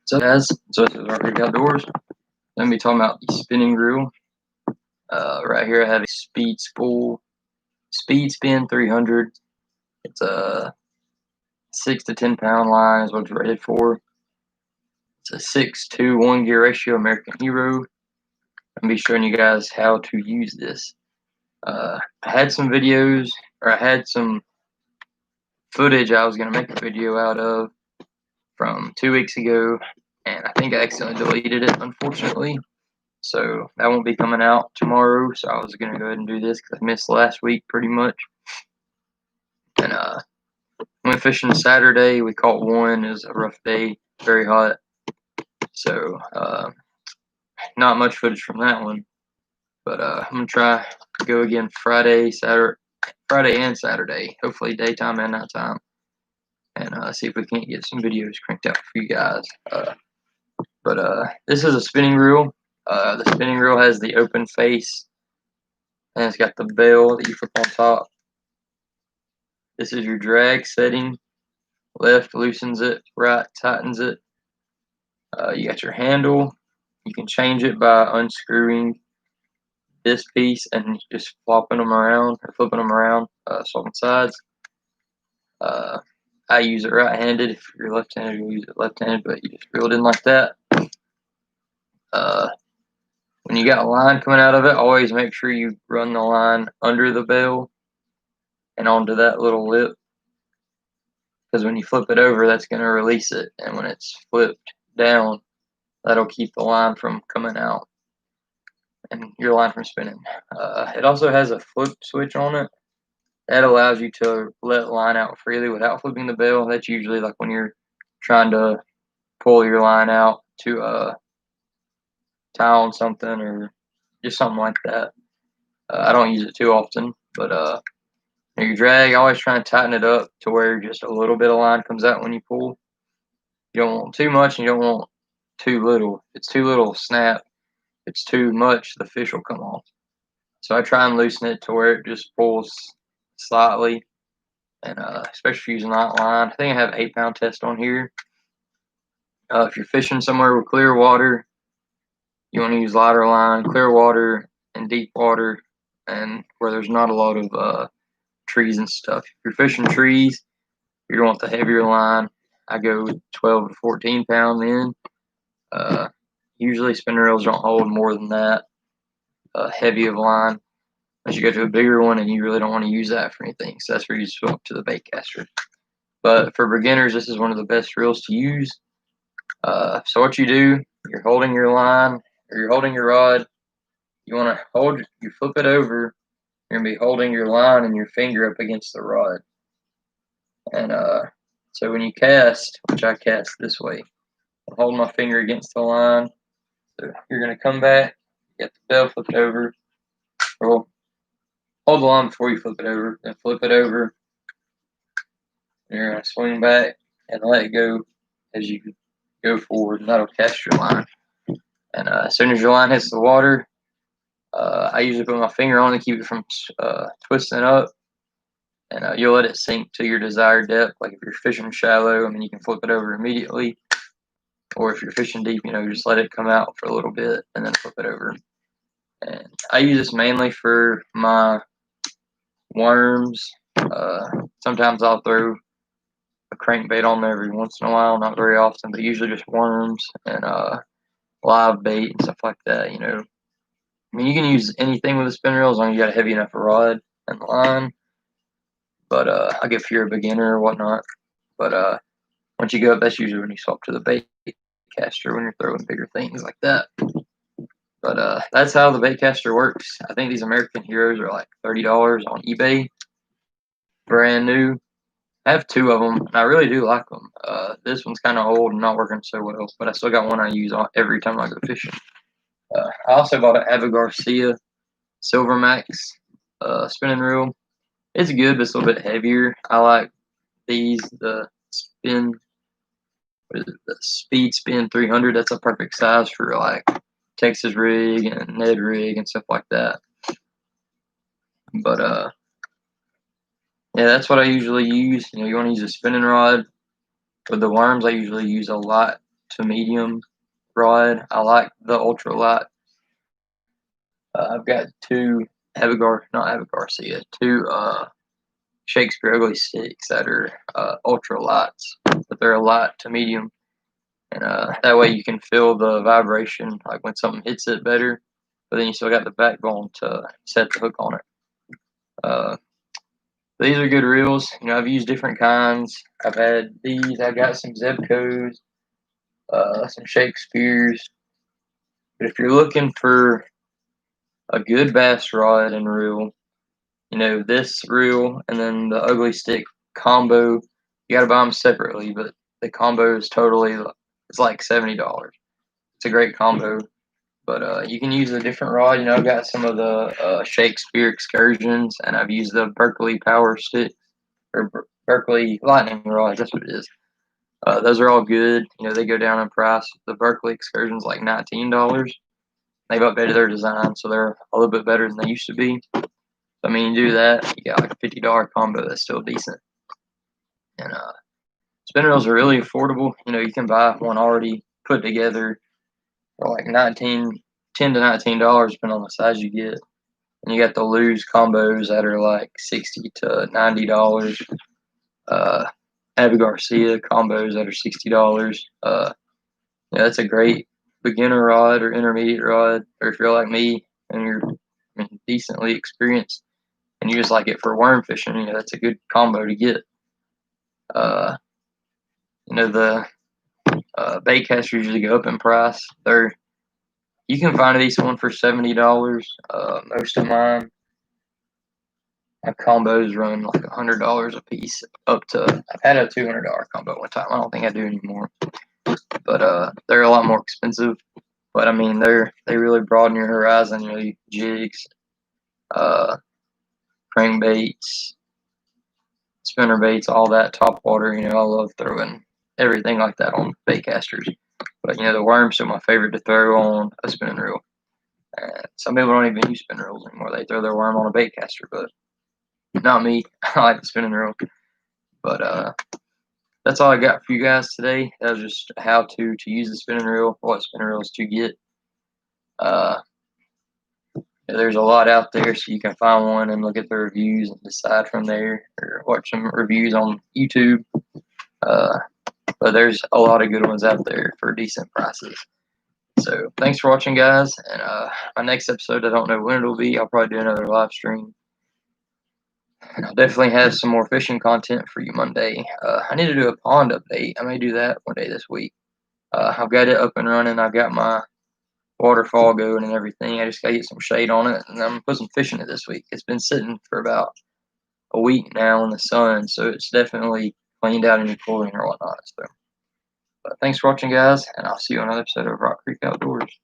So guys, so this is Arctic Outdoors. I'm gonna be talking about the spinning reel. Right here I have a Speed Spin 300. It's a 6 to 10 pound line is what it's rated for. It's a 6:1 gear ratio American Hero. I'm gonna be showing you guys how to use this. I had some videos, or I had some footage I was gonna make a video out of from 2 weeks ago, and I think I accidentally deleted it, unfortunately. So that won't be coming out tomorrow. So I was gonna go ahead and do this because I missed last week pretty much. And went fishing Saturday. We caught one. It was a rough day, very hot. So not much footage from that one. But I'm gonna try to go again Friday and Saturday. Hopefully daytime and nighttime, and see if we can't get some videos cranked out for you guys. But this is a spinning reel. The spinning reel has the open face, and it's got the bell that you flip on top. This is your drag setting. Left loosens it, right tightens it. You got your handle. You can change it by unscrewing this piece and just flopping them around or flipping them around, swapping sides. I use it right-handed. If you're left-handed, you'll use it left-handed, but you just reel it in like that. When you got a line coming out of it, always make sure you run the line under the bell and onto that little lip, because when you flip it over, that's going to release it, and when it's flipped down, that'll keep the line from coming out and your line from spinning. It also has a flip switch on it that allows you to let line out freely without flipping the bell. That's usually like when you're trying to pull your line out to tie on something or just something like that. I don't use it too often, but your drag, always try and tighten it up to where just a little bit of line comes out when you pull. You don't want too much and you don't want too little. If it's too little, snap. If it's too much, the fish will come off. So I try and loosen it to where it just pulls slightly, and especially using light line. I think I have 8-pound test on here. If you're fishing somewhere with clear water, you want to use lighter line. Clear water and deep water, and where there's not a lot of trees and stuff. If you're fishing trees, you want the heavier line. I go 12 to 14 pound in. Usually spinner reels don't hold more than that heavy of line, unless you go to a bigger one and you really don't want to use that for anything. So that's where you swap to the bait caster. But for beginners, this is one of the best reels to use. So what you do, you're holding your line, or you're holding your rod. You want to you flip it over. You're gonna be holding your line and your finger up against the rod. And so when you cast, which I cast this way, I'm holding my finger against the line. So you're gonna come back, get the bell flipped over. Well, hold the line before you flip it over, then flip it over. You're gonna swing back and let it go as you go forward, and that'll cast your line. And as soon as your line hits the water, I usually put my finger on it to keep it from twisting up, and you'll let it sink to your desired depth. Like if you're fishing shallow, I mean, you can flip it over immediately, or if you're fishing deep, just let it come out for a little bit and then flip it over. And I use this mainly for my worms. Sometimes I'll throw a crankbait on there every once in a while, not very often, but usually just worms and live bait and stuff like that. I mean, you can use anything with a spin reel as long as you got a heavy enough rod and line. But I guess if you're a beginner or whatnot. But once you go up, that's usually when you swap to the bait caster when you're throwing bigger things like that. But that's how the bait caster works. I think these American Heroes are like $30 on eBay, brand new. I have 2 of them, and I really do like them. This one's kind of old and not working so well, but I still got one I use every time I go fishing. I also bought an Ava Garcia Silver Max spinning reel. It's good, but it's a little bit heavier. I like these, the Speed Spin 300. That's a perfect size for like Texas rig and Ned rig and stuff like that. But yeah, that's what I usually use. You want to use a spinning rod. With the worms, I usually use a light to medium rod. I like the ultralight. I've got two two Shakespeare ugly sticks that are ultralights, but they're a light to medium, and that way you can feel the vibration, like when something hits it better, but then you still got the backbone to set the hook on it. These are good reels. I've used different kinds. I've had these. I got some Zebcos, some Shakespeares. But if you're looking for a good bass rod and reel, this reel and then the ugly stick combo, you got to buy them separately, but the combo is it's like $70. It's a great combo. But you can use a different rod. I've got some of the Shakespeare excursions, and I've used the Berkeley power stick or Berkeley lightning rod. That's what it is. Those are all good. They go down in price. The Berkeley excursions like $19. They've updated their design, so they're a little bit better than they used to be. I mean, you do that, you got like a $50 combo that's still decent. And spin reels are really affordable. You can buy one already put together for like $10 to $19, depending on the size you get. And you got the Lose combos that are like $60 to $90. Abbey Garcia combos that are $60. That's a great beginner rod or intermediate rod, or if you're like me and you're decently experienced and you just like it for worm fishing, that's a good combo to get. The bait casters usually go up in price. You can find a decent one for $70. Most of my combos run like $100 a piece. I've had a $200 combo one time. I don't think I do anymore, but they're a lot more expensive. But I mean, they really broaden your horizon. Jigs, crankbaits, spinner baits, all that, top water. I love throwing everything like that on bait casters. But the worm's still my favorite to throw on a spinning reel. Some people don't even use spinning reels anymore. They throw their worm on a bait caster, but not me. I like the spinning reel. But that's all I got for you guys today. That was just how to use the spinning reel, what spinning reels to get. There's a lot out there, so you can find one and look at the reviews and decide from there, or watch some reviews on YouTube. But there's a lot of good ones out there for decent prices. So thanks for watching, guys. And my next episode, I don't know when it'll be. I'll probably do another live stream. And I'll definitely have some more fishing content for you Monday. I need to do a pond update. I may do that one day this week. I've got it up and running. I've got my waterfall going and everything. I just got to get some shade on it, and I'm going to put some fish in it this week. It's been sitting for about a week now in the sun, so it's definitely cleaned out any chlorine or whatnot. So, but thanks for watching, guys, and I'll see you on another episode of Rock Creek Outdoors.